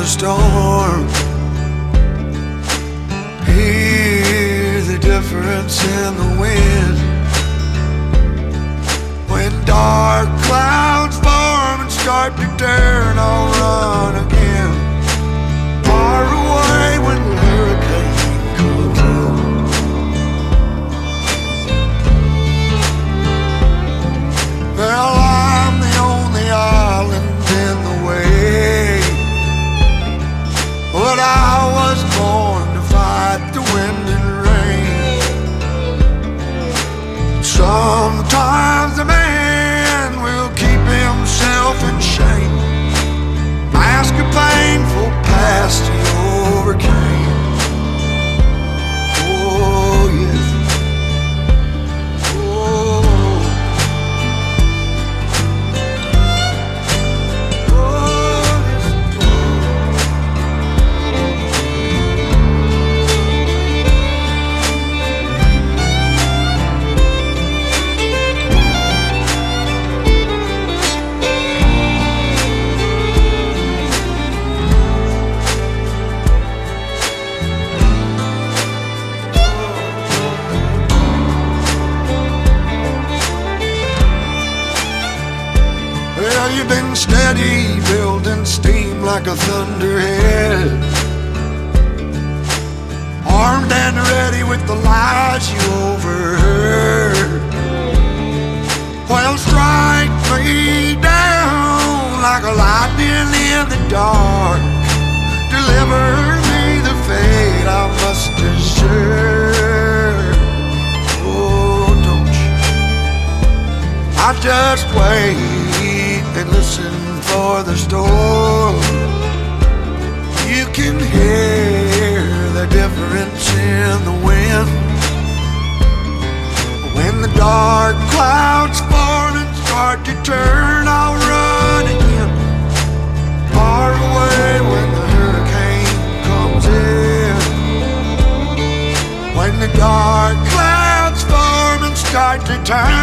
storm. Hear the difference in the wind when dark clouds form and start to turn. I'll run again, far away when the hurricane comes in. Well, I'm the only island in the way, but I was born to fight the wind and rain. Sometimes a man will keep himself in shame, mask a painful past he overcame. Oh yes, oh, well, you've been steady, building steam like a thunderhead, armed and ready with the lies you overheard. Well, strike me down like a lightning in the dark, deliver me the fate I must deserve. Oh, don't you? I just wait and listen for the storm. You can hear the difference in the wind when the dark clouds form and start to turn. I'll run again, far away when the hurricane comes in. When the dark clouds form and start to turn,